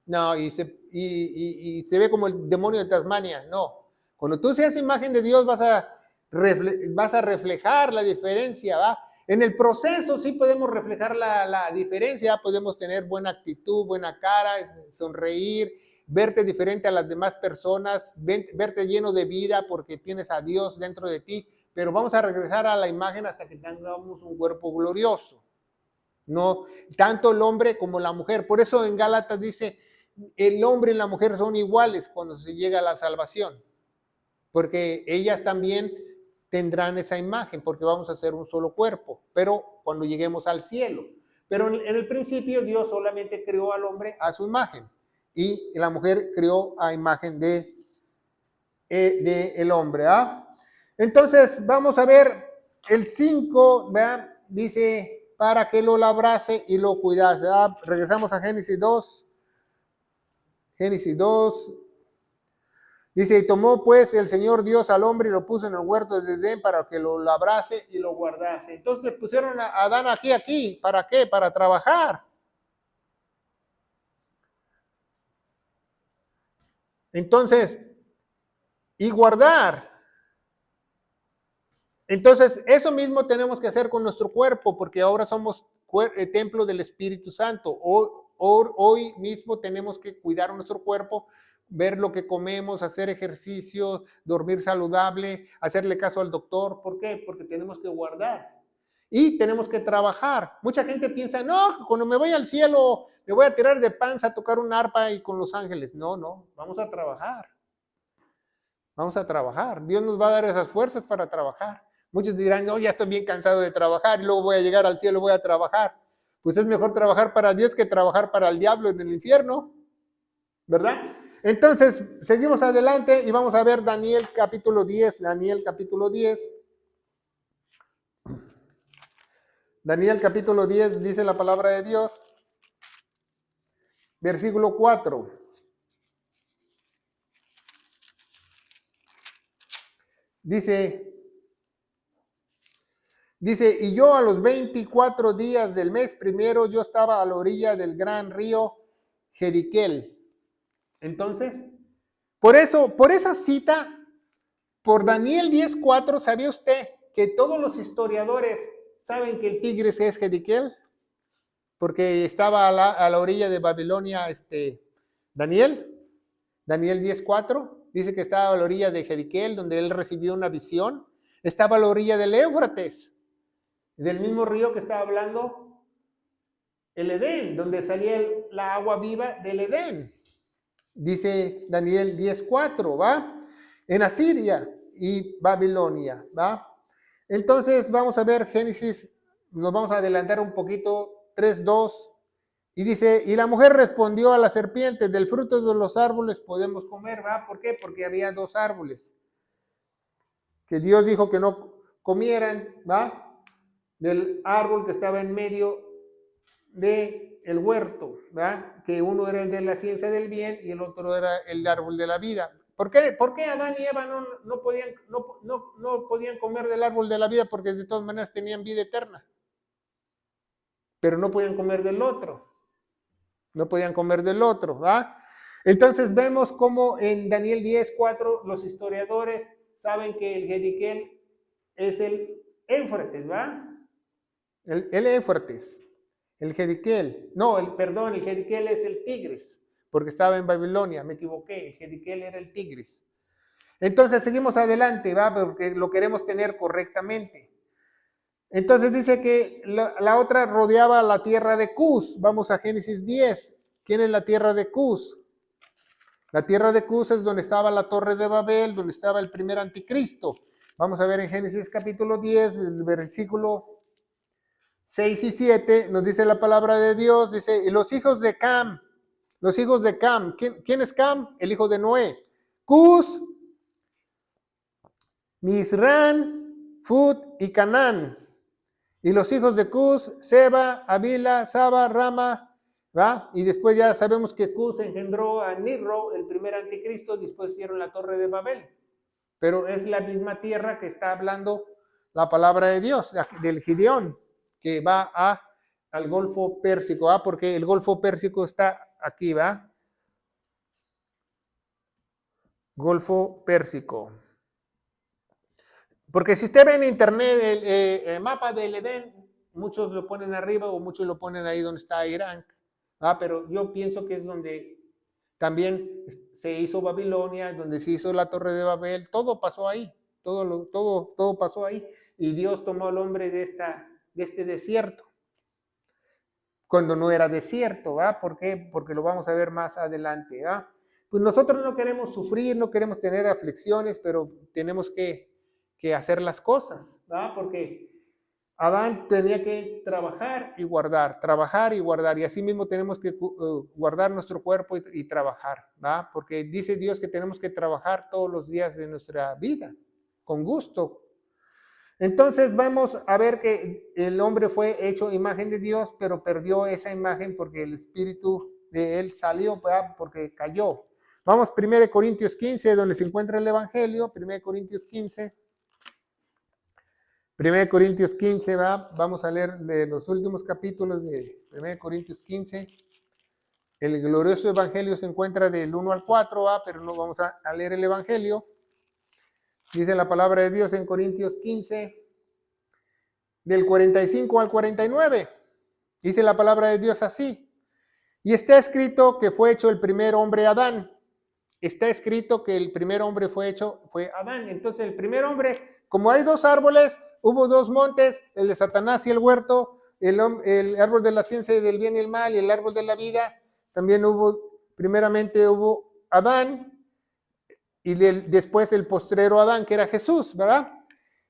No, y se ve como el demonio de Tasmania. No, cuando tú seas imagen de Dios vas a reflejar la diferencia, ¿va? En el proceso sí podemos reflejar la diferencia, podemos tener buena actitud, buena cara, sonreír, verte diferente a las demás personas, verte lleno de vida porque tienes a Dios dentro de ti, pero vamos a regresar a la imagen hasta que tengamos un cuerpo glorioso. No, tanto el hombre como la mujer. Por eso en Gálatas dice, el hombre y la mujer son iguales cuando se llega a la salvación, porque ellas también tendrán esa imagen, porque vamos a ser un solo cuerpo, pero cuando lleguemos al cielo. Pero en el principio Dios solamente creó al hombre a su imagen, y la mujer creó a imagen de el hombre, ¿ah? Entonces vamos a ver el 5, ¿verdad? Dice, para que lo labrase y lo cuidase. Regresamos a Génesis 2. Génesis 2. Dice, y tomó pues el Señor Dios al hombre y lo puso en el huerto de Edén para que lo labrase y lo guardase. Entonces pusieron a Adán aquí. ¿Para qué? Para trabajar. Entonces, y guardar. Entonces, eso mismo tenemos que hacer con nuestro cuerpo, porque ahora somos templo del Espíritu Santo. Hoy mismo tenemos que cuidar nuestro cuerpo, ver lo que comemos, hacer ejercicio, dormir saludable, hacerle caso al doctor. ¿Por qué? Porque tenemos que guardar y tenemos que trabajar. Mucha gente piensa, no, cuando me voy al cielo me voy a tirar de panza a tocar un arpa y con los ángeles. No, vamos a trabajar. Vamos a trabajar. Dios nos va a dar esas fuerzas para trabajar. Muchos dirán, no, ya estoy bien cansado de trabajar y luego voy a llegar al cielo, voy a trabajar. Pues es mejor trabajar para Dios que trabajar para el diablo en el infierno, ¿verdad? Entonces, seguimos adelante y vamos a ver Daniel capítulo 10. Daniel capítulo 10. Daniel capítulo 10 dice la palabra de Dios. Versículo 4. Dice, y yo a los 24 días del mes primero, yo estaba a la orilla del gran río Jeriquel. Entonces, por esa cita, por Daniel 10:4, ¿sabía usted que todos los historiadores saben que el Tigris es Jeriquel? Porque estaba a la orilla de Babilonia, Daniel 10:4, dice que estaba a la orilla de Jeriquel, donde él recibió una visión. Estaba a la orilla del Éufrates. Del mismo río que estaba hablando el Edén, donde salía la agua viva del Edén. Dice Daniel 10:4, ¿va? En Asiria y Babilonia, ¿va? Entonces vamos a ver Génesis, nos vamos a adelantar un poquito, 3:2, y dice, y la mujer respondió a la serpiente, del fruto de los árboles podemos comer, ¿va? ¿Por qué? Porque había dos árboles que Dios dijo que no comieran, ¿va? Del árbol que estaba en medio de el huerto, ¿verdad? Que uno era el de la ciencia del bien y el otro era el árbol de la vida. ¿Por qué Adán y Eva no podían comer del árbol de la vida? Porque de todas maneras tenían vida eterna. Pero no podían comer del otro. No podían comer del otro, ¿va? Entonces vemos cómo en Daniel 10:4 los historiadores saben que el Gediquel es el Éufrates, ¿va? El Éufrates. El Gediquel, no, el Gediquel es el Tigris, porque estaba en Babilonia, me equivoqué, el Gediquel era el Tigris. Entonces seguimos adelante, ¿va? Porque lo queremos tener correctamente. Entonces dice que la otra rodeaba la tierra de Cus. Vamos a Génesis 10. ¿Quién es la tierra de Cus? La tierra de Cus es donde estaba la torre de Babel, donde estaba el primer anticristo. Vamos a ver en Génesis capítulo 10, el versículo 6 y 7, nos dice la palabra de Dios, dice, y los hijos de Cam, ¿quién es Cam? El hijo de Noé. Cus, Misran, Fut y Canaán. Y los hijos de Cus, Seba, Avila, Saba, Rama, ¿va? Y después ya sabemos que Cus engendró a Nirro, el primer anticristo, después hicieron la torre de Babel. Pero es la misma tierra que está hablando la palabra de Dios, del Gideón, que va al Golfo Pérsico, ¿va? Porque el Golfo Pérsico está aquí, ¿va? Golfo Pérsico. Porque si usted ve en internet el mapa del Edén, muchos lo ponen arriba o muchos lo ponen ahí donde está Irán, ¿va? Pero yo pienso que es donde también se hizo Babilonia, donde se hizo la Torre de Babel, todo pasó ahí, todo pasó ahí. Y Dios tomó al hombre de este desierto, cuando no era desierto, ¿va? ¿Por qué? Porque lo vamos a ver más adelante, ¿va? Pues nosotros no queremos sufrir, no queremos tener aflicciones, pero tenemos que hacer las cosas, ¿va? Porque Adán tenía que trabajar y guardar, y así mismo tenemos que guardar nuestro cuerpo y trabajar, ¿va? Porque dice Dios que tenemos que trabajar todos los días de nuestra vida, con gusto. Entonces vamos a ver que el hombre fue hecho imagen de Dios, pero perdió esa imagen porque el espíritu de él salió, ¿verdad? Porque cayó. Vamos 1 Corintios 15, donde se encuentra el Evangelio, 1 Corintios 15. 1 Corintios 15, ¿va? Vamos a leer de los últimos capítulos de 1 Corintios 15. El glorioso Evangelio se encuentra del 1 al 4, ¿va? Pero no vamos a leer el Evangelio. Dice la palabra de Dios en Corintios 15, del 45 al 49. Dice la palabra de Dios así. Y está escrito que fue hecho el primer hombre Adán. Está escrito que el primer hombre fue Adán. Entonces el primer hombre, como hay dos árboles, hubo dos montes, el de Satanás y el huerto, el árbol de la ciencia del bien y el mal y el árbol de la vida. También primeramente hubo Adán y después el postrero Adán, que era Jesús, ¿verdad?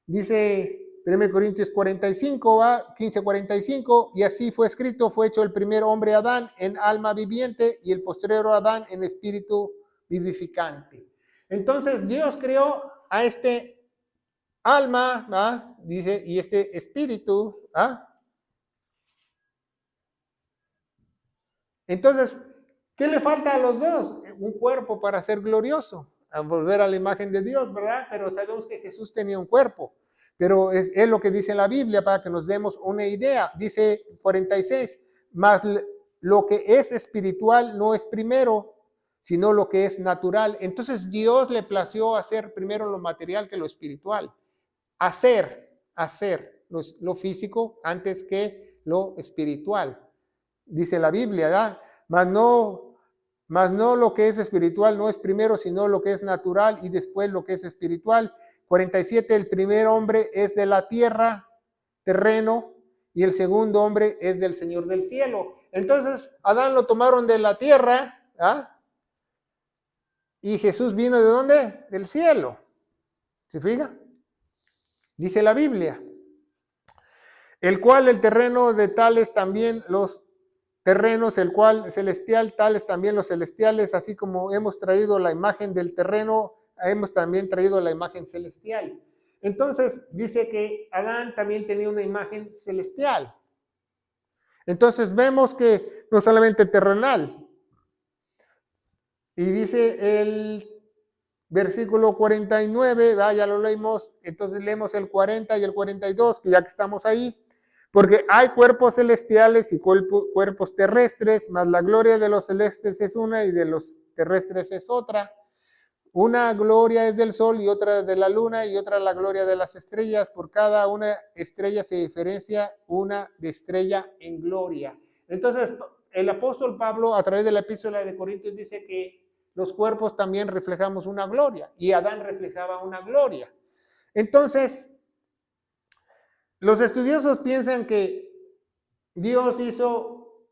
Dice 1 Corintios 45, 15:45, y así fue escrito, fue hecho el primer hombre Adán en alma viviente y el postrero Adán en espíritu vivificante. Entonces Dios creó a este alma, ¿va? Dice, y este espíritu, ¿ah? Entonces, ¿qué le falta a los dos? Un cuerpo para ser glorioso, a volver a la imagen de Dios, ¿verdad? Pero sabemos que Jesús tenía un cuerpo. Pero es lo que dice la Biblia para que nos demos una idea. Dice 46, mas lo que es espiritual no es primero, sino lo que es natural. Entonces Dios le plació hacer primero lo material que lo espiritual. Hacer lo físico antes que lo espiritual. Dice la Biblia, ¿verdad? Mas no lo que es espiritual no es primero, sino lo que es natural y después lo que es espiritual. 47, el primer hombre es de la tierra terreno y el segundo hombre es del Señor del cielo. Entonces, Adán lo tomaron de la tierra, ¿ah? Y Jesús vino ¿de dónde? Del cielo. ¿Se fija? Dice la Biblia. El cual el terreno de tales también los terrenos, el cual celestial, tales también los celestiales, así como hemos traído la imagen del terreno, hemos también traído la imagen celestial. Entonces, dice que Adán también tenía una imagen celestial. Entonces, vemos que no solamente terrenal. Y dice el versículo 49, ya lo leímos, entonces leemos el 40 y el 42, que ya que estamos ahí. Porque hay cuerpos celestiales y cuerpos terrestres, mas la gloria de los celestes es una y de los terrestres es otra. Una gloria es del sol y otra de la luna y otra la gloria de las estrellas. Por cada una estrella se diferencia una de estrella en gloria. Entonces, el apóstol Pablo, a través de la epístola de Corintios, dice que los cuerpos también reflejamos una gloria y Adán reflejaba una gloria. Entonces, los estudiosos piensan que Dios hizo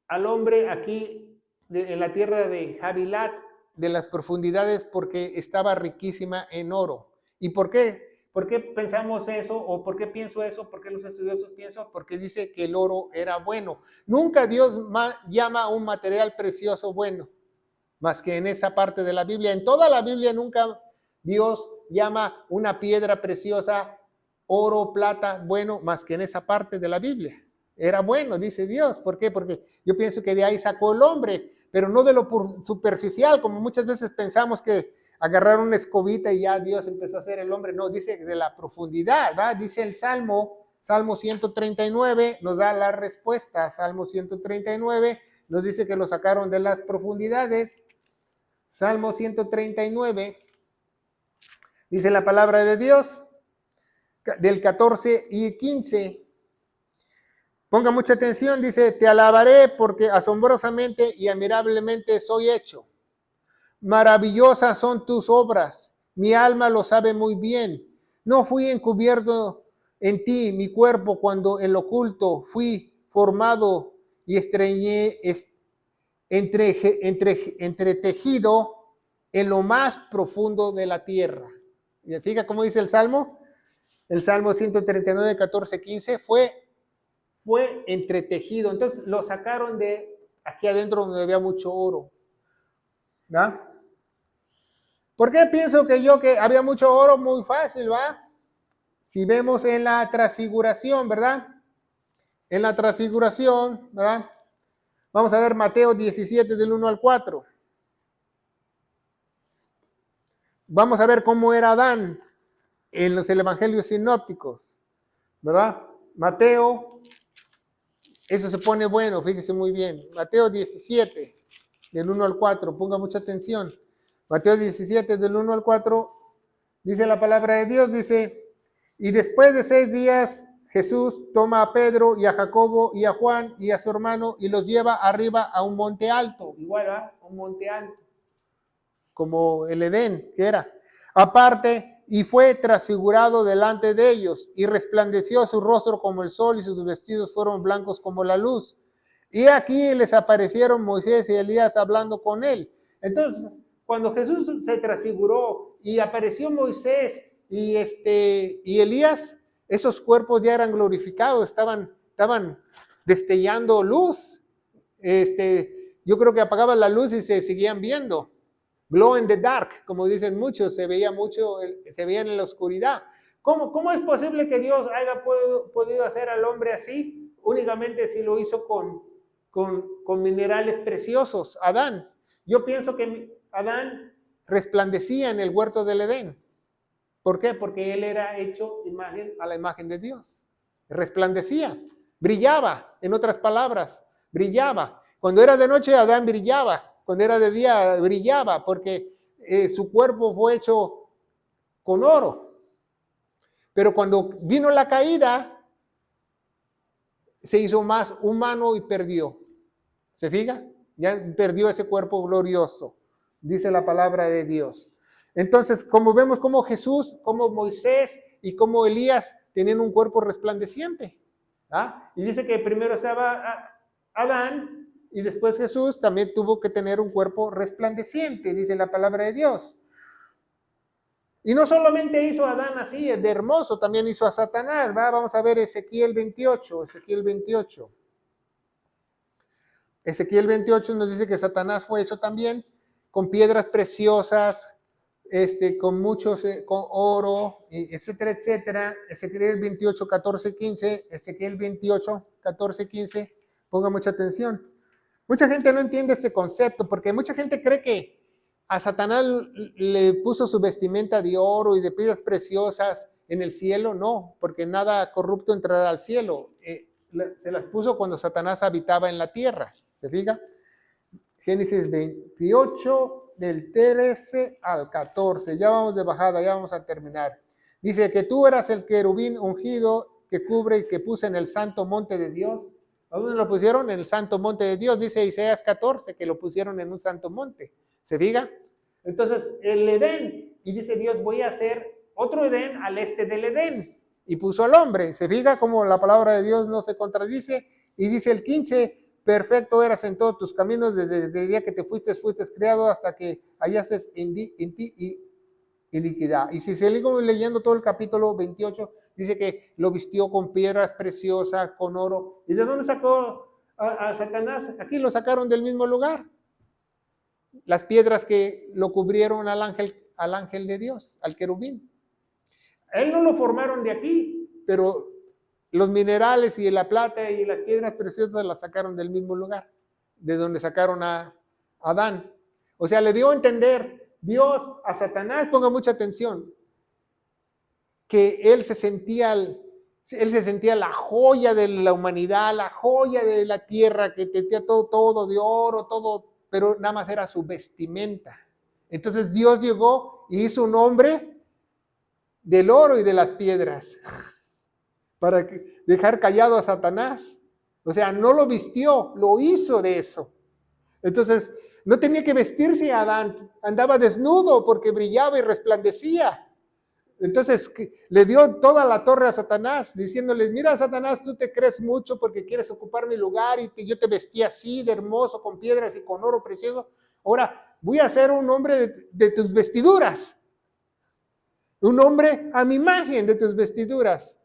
al hombre aquí en la tierra de Havilat, de las profundidades, porque estaba riquísima en oro. ¿Y por qué? ¿Por qué pensamos eso? ¿O por qué pienso eso? ¿Por qué los estudiosos piensan? Porque dice que el oro era bueno. Nunca Dios llama a un material precioso bueno, más que en esa parte de la Biblia. En toda la Biblia nunca Dios llama una piedra preciosa oro, plata, bueno, más que en esa parte de la Biblia. Era bueno, dice Dios. ¿Por qué? Porque yo pienso que de ahí sacó el hombre, pero no de lo superficial, como muchas veces pensamos que agarrar una escobita y ya Dios empezó a hacer el hombre. No, dice de la profundidad, ¿verdad? Dice el Salmo 139, nos da la respuesta. Salmo 139 nos dice que lo sacaron de las profundidades. Salmo 139, dice la palabra de Dios, del 14 y 15. Ponga mucha atención, dice, te alabaré porque asombrosamente y admirablemente soy hecho. Maravillosas son tus obras, mi alma lo sabe muy bien. No fui encubierto en ti, mi cuerpo, cuando en lo oculto fui formado y entretejido en lo más profundo de la tierra. ¿Y fíjate cómo dice el Salmo? El Salmo 139, 14, 15 fue entretejido. Entonces lo sacaron de aquí adentro donde había mucho oro. ¿Va? ¿Por qué pienso que había mucho oro? Muy fácil, ¿va? Si vemos en la transfiguración, ¿verdad? En la transfiguración, ¿verdad? Vamos a ver Mateo 17 del 1 al 4. Vamos a ver cómo era Adán en los evangelios sinópticos, ¿verdad? Mateo, eso se pone bueno, fíjese muy bien. Mateo 17, del 1 al 4, ponga mucha atención. Mateo 17, del 1 al 4, dice la palabra de Dios, dice, y después de 6 días, Jesús toma a Pedro y a Jacobo y a Juan y a su hermano y los lleva arriba a un monte alto, igual, ¿verdad? Un monte alto, como el Edén, que era. Aparte, y fue transfigurado delante de ellos, y resplandeció su rostro como el sol, y sus vestidos fueron blancos como la luz. Y aquí les aparecieron Moisés y Elías hablando con él. Entonces, cuando Jesús se transfiguró y apareció Moisés y Elías, esos cuerpos ya eran glorificados, estaban destellando luz. Yo creo que apagaban la luz y se seguían viendo. Glow in the dark, como dicen muchos, se veía en la oscuridad. ¿Cómo es posible que Dios haya podido hacer al hombre así? Únicamente si lo hizo con minerales preciosos, Adán. Yo pienso que Adán resplandecía en el huerto del Edén. ¿Por qué? Porque él era hecho a la imagen de Dios. Resplandecía, brillaba, en otras palabras, brillaba. Cuando era de noche, Adán brillaba. Cuando era de día, brillaba, porque su cuerpo fue hecho con oro. Pero cuando vino la caída, se hizo más humano y perdió. ¿Se fija? Ya perdió ese cuerpo glorioso, dice la palabra de Dios. Entonces, como vemos como Jesús, como Moisés y como Elías tenían un cuerpo resplandeciente. ¿Ah? Y dice que primero estaba Adán y después Jesús también tuvo que tener un cuerpo resplandeciente, dice la palabra de Dios. Y no solamente hizo a Adán así, de hermoso, también hizo a Satanás. ¿Va? Vamos a ver Ezequiel 28, Ezequiel 28. Ezequiel 28 nos dice que Satanás fue hecho también con piedras preciosas, con muchos, con oro, etcétera, etcétera. Ezequiel 28, 14, 15. Ezequiel 28, 14, 15. Ponga mucha atención. Mucha gente no entiende este concepto porque mucha gente cree que a Satanás le puso su vestimenta de oro y de piedras preciosas en el cielo. No, porque nada corrupto entrará al cielo. Se las puso cuando Satanás habitaba en la tierra. ¿Se fija? Génesis 28, del 13 al 14. Ya vamos de bajada, ya vamos a terminar. Dice que tú eras el querubín ungido que cubre y que puse en el santo monte de Dios. ¿A dónde lo pusieron? En el santo monte de Dios. Dice Isaías 14 que lo pusieron en un santo monte. ¿Se fija? Entonces, el Edén. Y dice Dios, voy a hacer otro Edén al este del Edén. Y puso al hombre. ¿Se fija cómo la palabra de Dios no se contradice? Y dice el 15, perfecto eras en todos tus caminos desde el día que te fuiste criado hasta que hallases en ti iniquidad. Y si seguimos leyendo todo el capítulo 28, dice que lo vistió con piedras preciosas, con oro. ¿Y de dónde sacó a Satanás? Aquí lo sacaron del mismo lugar. Las piedras que lo cubrieron al ángel de Dios, al querubín. Él no lo formaron de aquí, pero los minerales y la plata y las piedras preciosas las sacaron del mismo lugar, de donde sacaron a Adán. O sea, le dio a entender Dios a Satanás, ponga mucha atención, que él se sentía la joya de la humanidad, la joya de la tierra, que tenía todo de oro, todo, pero nada más era su vestimenta. Entonces Dios llegó y hizo un hombre del oro y de las piedras para dejar callado a Satanás. O sea, no lo vistió, lo hizo de eso. Entonces, no tenía que vestirse Adán, andaba desnudo porque brillaba y resplandecía. Entonces, le dio toda la torre a Satanás, diciéndole, mira Satanás, tú te crees mucho porque quieres ocupar mi lugar y yo te vestí así de hermoso, con piedras y con oro precioso. Ahora, voy a ser un hombre de tus vestiduras. Un hombre a mi imagen de tus vestiduras,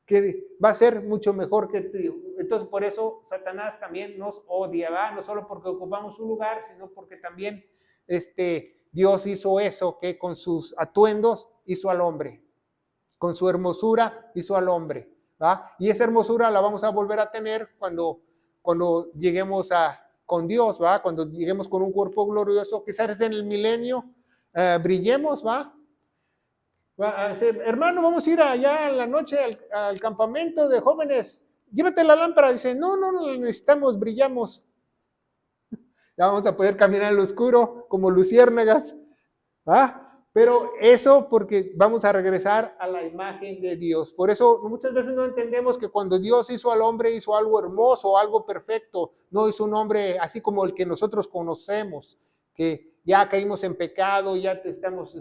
que va a ser mucho mejor que tú. Entonces, por eso Satanás también nos odia, ¿va? No solo porque ocupamos su lugar, sino porque también Dios hizo eso, que con sus atuendos hizo al hombre, con su hermosura hizo al hombre, ¿va? Y esa hermosura la vamos a volver a tener cuando lleguemos con Dios, ¿va? Cuando lleguemos con un cuerpo glorioso, quizás en el milenio brillemos, ¿va? Hermano, vamos a ir allá en la noche al campamento de jóvenes. Llévate la lámpara. Dice, no la necesitamos, brillamos. Ya vamos a poder caminar en lo oscuro como luciérnagas. Pero eso porque vamos a regresar a la imagen de Dios. Por eso muchas veces no entendemos que cuando Dios hizo al hombre, hizo algo hermoso, algo perfecto. No hizo un hombre así como el que nosotros conocemos, que ya caímos en pecado, ya estamos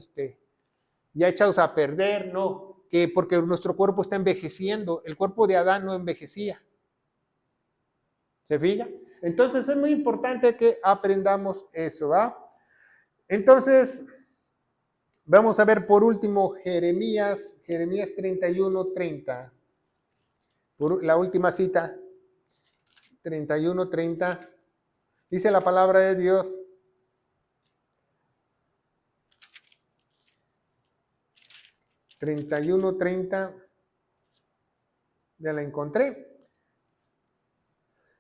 ya echados a perder, no, que porque nuestro cuerpo está envejeciendo, el cuerpo de Adán no envejecía. ¿Se fija? Entonces es muy importante que aprendamos eso, ¿va? Entonces, vamos a ver por último Jeremías 31:30. Por la última cita, 31:30. Dice la palabra de Dios. (31:30) ya la encontré.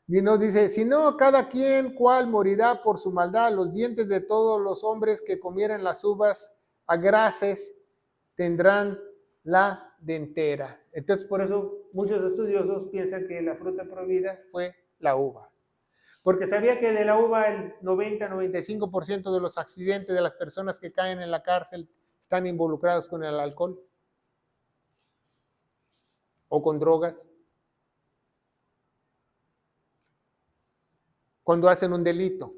Y nos dice, si no, cada quien cual morirá por su maldad, los dientes de todos los hombres que comieran las uvas agraces tendrán la dentera. Entonces, por eso muchos estudiosos piensan que la fruta prohibida fue la uva. Porque sabía que de la uva el 90-95% de los accidentes de las personas que caen en la cárcel están involucrados con el alcohol o con drogas. Cuando hacen un delito.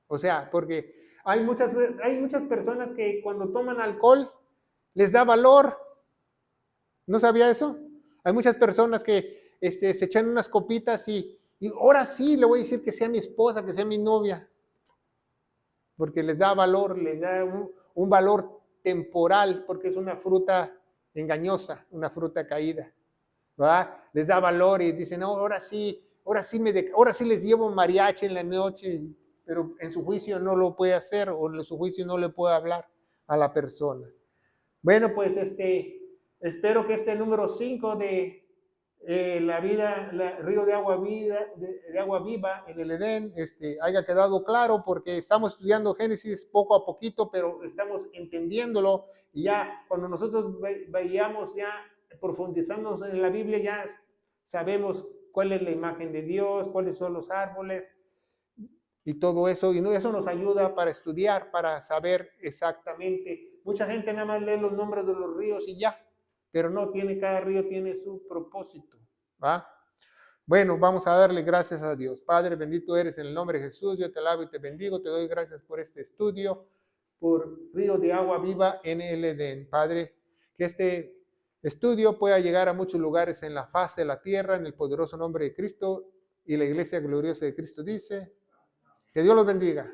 O sea, porque hay muchas personas que cuando toman alcohol les da valor. ¿No sabía eso? Hay muchas personas que se echan unas copitas y ahora sí le voy a decir que sea mi esposa, que sea mi novia, porque les da valor, les da un valor temporal, porque es una fruta engañosa, una fruta caída, ¿verdad? Les da valor y dicen, no, ahora sí, ahora sí les llevo mariachi en la noche, pero en su juicio no lo puede hacer o en su juicio no le puede hablar a la persona. Bueno, pues espero que este número 5 de la vida, río de agua, de agua viva en el Edén, haya quedado claro, porque estamos estudiando Génesis poco a poquito, pero estamos entendiéndolo, y ya cuando nosotros vayamos ya profundizando en la Biblia, ya sabemos cuál es la imagen de Dios, cuáles son los árboles y todo eso, y eso nos ayuda para estudiar, para saber exactamente. Mucha gente nada más lee los nombres de los ríos y ya, pero no, cada río tiene su propósito, ¿va? Bueno, vamos a darle gracias a Dios. Padre, bendito eres en el nombre de Jesús, yo te alabo y te bendigo, te doy gracias por este estudio, por río de agua viva en el Edén. Padre, que este estudio pueda llegar a muchos lugares en la faz de la tierra, en el poderoso nombre de Cristo, y la iglesia gloriosa de Cristo dice, que Dios los bendiga.